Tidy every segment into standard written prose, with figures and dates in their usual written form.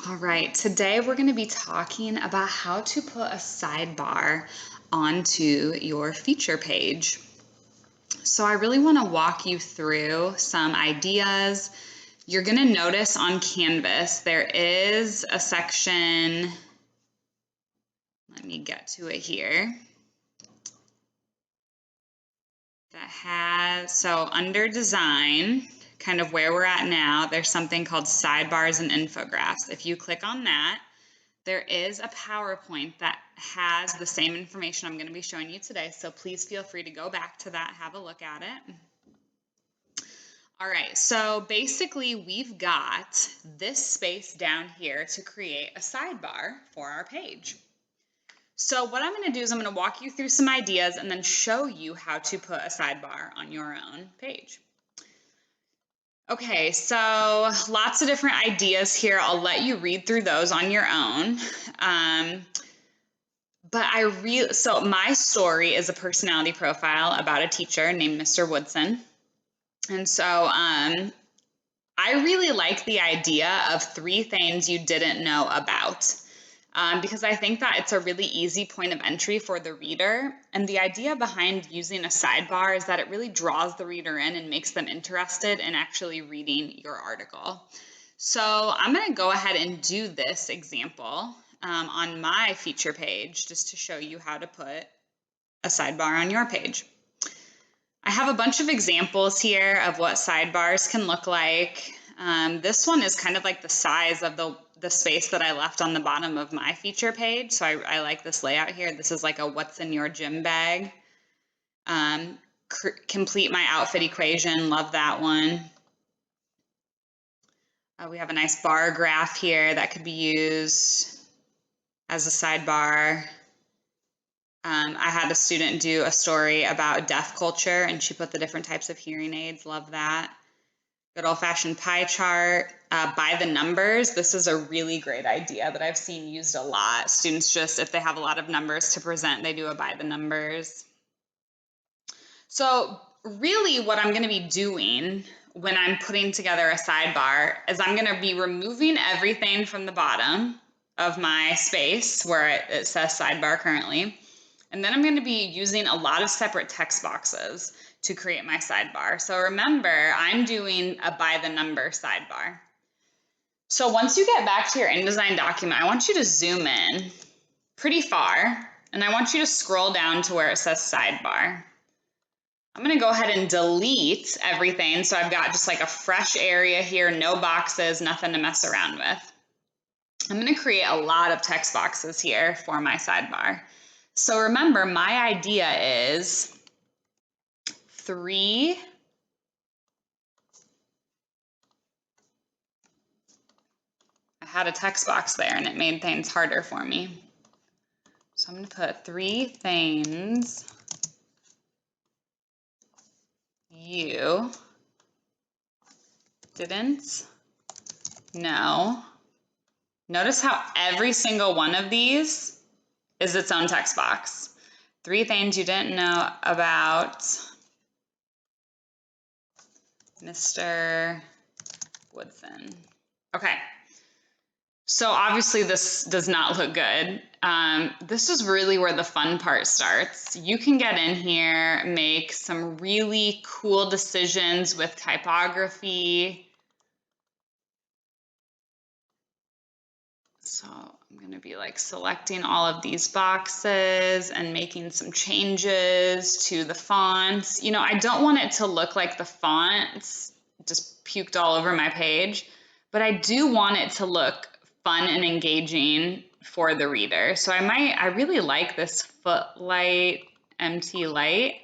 All right, today we're going to be talking about how to put a sidebar onto your feature page. So I really want to walk you through some ideas. You're going to notice on Canvas there is a section, let me get to it here, that has, so under design, kind of where we're at now, there's something called sidebars and infographs. If you click on that, there is a PowerPoint that has the same information I'm going to be showing you today, so please feel free to go back to that, have a look at it. All right, so basically we've got this space down here to create a sidebar for our page. So what I'm going to do is I'm going to walk you through some ideas and then show you how to put a sidebar on your own page. Okay, so lots of different ideas here. I'll let you read through those on your own. So my story is a personality profile about a teacher named Mr. Woodson. And so I really like the idea of 3 things you didn't know about. Because I think that it's a really easy point of entry for the reader. And the idea behind using a sidebar is that it really draws the reader in and makes them interested in actually reading your article. So I'm going to go ahead and do this example on my feature page just to show you how to put a sidebar on your page. I have a bunch of examples here of what sidebars can look like. This one is kind of like the size of the space that I left on the bottom of my feature page. So I like this layout here. This is like a what's in your gym bag. Complete my outfit equation. Love that one. We have a nice bar graph here that could be used as a sidebar. I had a student do a story about deaf culture and she put the different types of hearing aids. Love that. Good old-fashioned pie chart. By the numbers, this is a really great idea that I've seen used a lot. Students just, if they have a lot of numbers to present, they do a by the numbers. So really what I'm going to be doing when I'm putting together a sidebar is I'm going to be removing everything from the bottom of my space where it says sidebar currently. And then I'm going to be using a lot of separate text boxes to create my sidebar. So remember, I'm doing a by the number sidebar. So once you get back to your InDesign document, I want you to zoom in pretty far, and I want you to scroll down to where it says sidebar. I'm going to go ahead and delete everything. So I've got just like a fresh area here, no boxes, nothing to mess around with. I'm going to create a lot of text boxes here for my sidebar. So remember, my idea is 3 I had a text box there and it made things harder for me. So I'm going to put 3 things you didn't know. Notice how every single one of these is its own text box. 3 things you didn't know about Mr. Woodson. Okay. So obviously this does not look good. This is really where the fun part starts. You can get in here, make some really cool decisions with typography. So I'm going to be like selecting all of these boxes and making some changes to the fonts. You know, I don't want it to look like the fonts just puked all over my page, but I do want it to look fun and engaging for the reader. So I really like this footlight, empty light.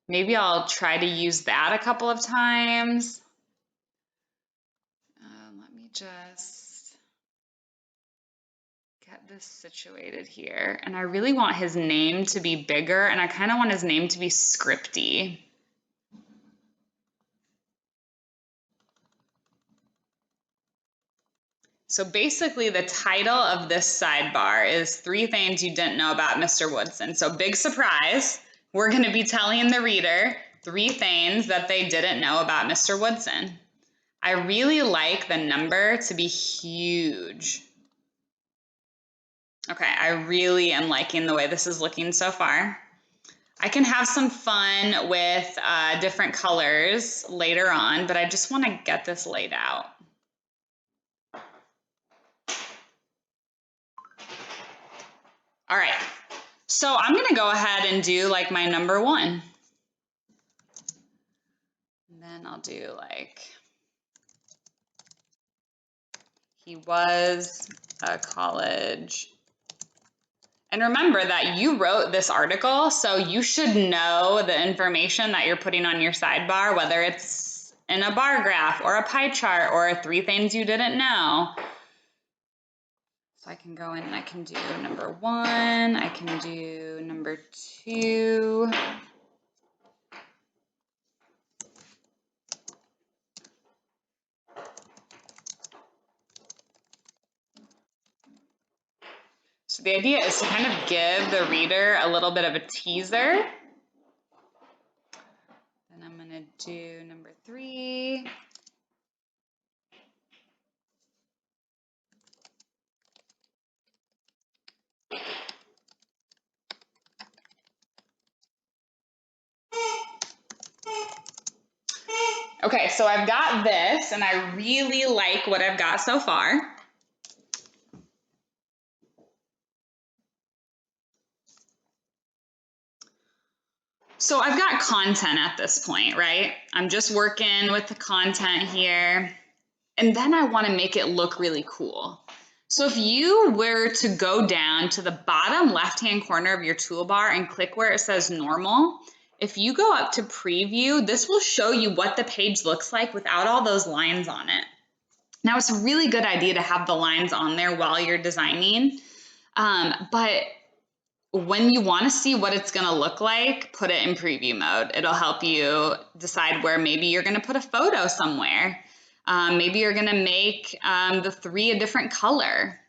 Maybe I'll try to use that a couple of times. Let me just get this situated here. And I really want his name to be bigger, and I kind of want his name to be scripty. So basically the title of this sidebar is 3 things you didn't know about Mr. Woodson. So big surprise, we're going to be telling the reader 3 things that they didn't know about Mr. Woodson. I really like the number to be huge. Okay, I really am liking the way this is looking so far. I can have some fun with different colors later on, but I just want to get this laid out. All right, so I'm gonna go ahead and do like my number 1. And then I'll do like, he was a college. And remember that you wrote this article, so you should know the information that you're putting on your sidebar, whether it's in a bar graph or a pie chart or 3 things you didn't know. So I can go in and I can do number 1, I can do number 2. So the idea is to kind of give the reader a little bit of a teaser. Then I'm going to do number 3. Okay, so I've got this, and I really like what I've got so far. So I've got content at this point, right? I'm just working with the content here, and then I want to make it look really cool. So if you were to go down to the bottom left-hand corner of your toolbar and click where it says normal, if you go up to preview, this will show you what the page looks like without all those lines on it. Now, it's a really good idea to have the lines on there while you're designing, but when you want to see what it's going to look like, put it in preview mode. It'll help you decide where maybe you're going to put a photo somewhere. Maybe you're going to make the 3 a different color.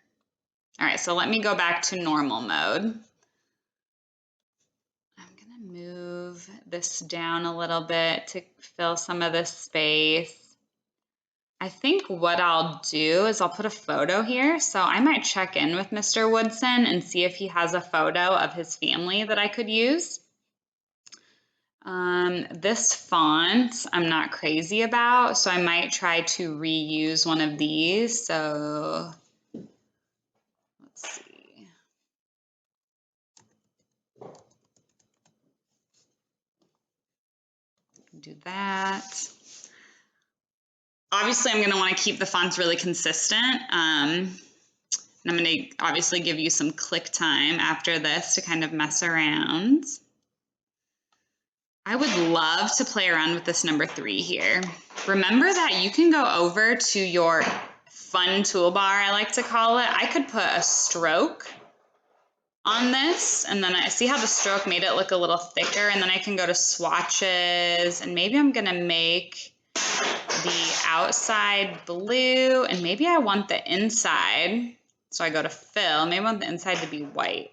All right, so let me go back to normal mode. I'm going to move this down a little bit to fill some of this space. I think what I'll do is I'll put a photo here. So I might check in with Mr. Woodson and see if he has a photo of his family that I could use. This font I'm not crazy about, so I might try to reuse one of these. So let's see. Do that. Obviously, I'm going to want to keep the fonts really consistent. And I'm going to obviously give you some click time after this to kind of mess around. I would love to play around with this number 3 here. Remember that you can go over to your fun toolbar, I like to call it. I could put a stroke on this, and then I see how the stroke made it look a little thicker, and then I can go to swatches, and maybe I'm gonna make the outside blue, and maybe I want the inside, so I go to fill, maybe I want the inside to be white.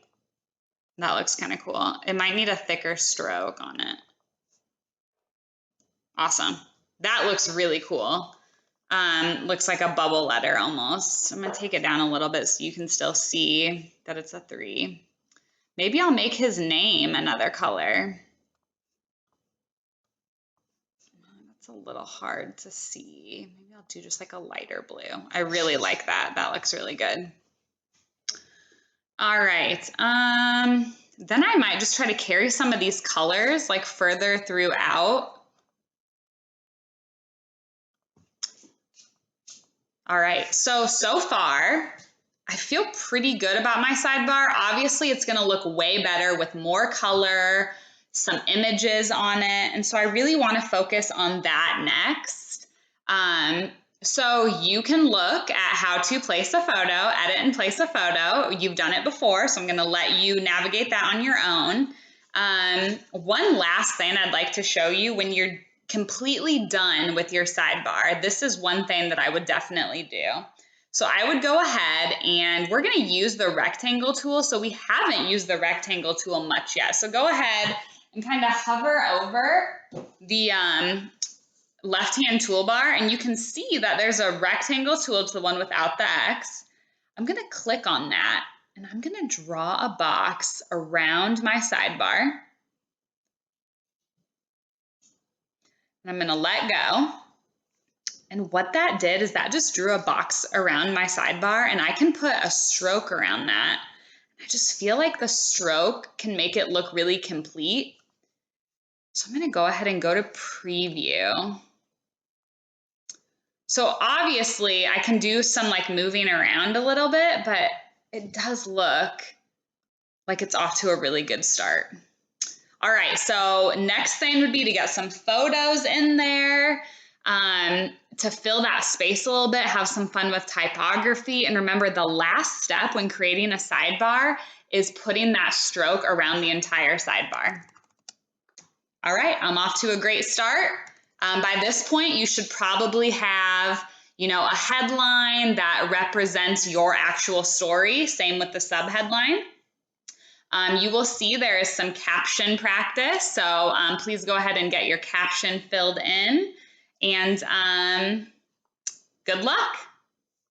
That looks kind of cool. It might need a thicker stroke on it. Awesome. That looks really cool. Looks like a bubble letter almost. I'm gonna take it down a little bit so you can still see that it's a 3. Maybe I'll make his name another color. That's a little hard to see. Maybe I'll do just like a lighter blue. I really like that. That looks really good. All right. Then I might just try to carry some of these colors like further throughout. All right, so far, I feel pretty good about my sidebar. Obviously, it's gonna look way better with more color, some images on it, and so I really wanna focus on that next. So you can look at how to place a photo, edit and place a photo. You've done it before, so I'm gonna let you navigate that on your own. One last thing I'd like to show you when you're completely done with your sidebar, this is one thing that I would definitely do. So I would go ahead and we're going to use the rectangle tool. So we haven't used the rectangle tool much yet. So go ahead and kind of hover over the left-hand toolbar, and you can see that there's a rectangle tool to the one without the X. I'm going to click on that, And I'm going to draw a box around my sidebar. And I'm going to let go. And what that did is that just drew a box around my sidebar, and I can put a stroke around that. I just feel like the stroke can make it look really complete. So I'm going to go ahead and go to preview. So obviously I can do some like moving around a little bit, but it does look like it's off to a really good start. All right, so next thing would be to get some photos in there to fill that space a little bit, have some fun with typography. And remember, the last step when creating a sidebar is putting that stroke around the entire sidebar. All right, I'm off to a great start. By this point, you should probably have, a headline that represents your actual story. Same with the subheadline. You will see there is some caption practice, so please go ahead and get your caption filled in, and good luck.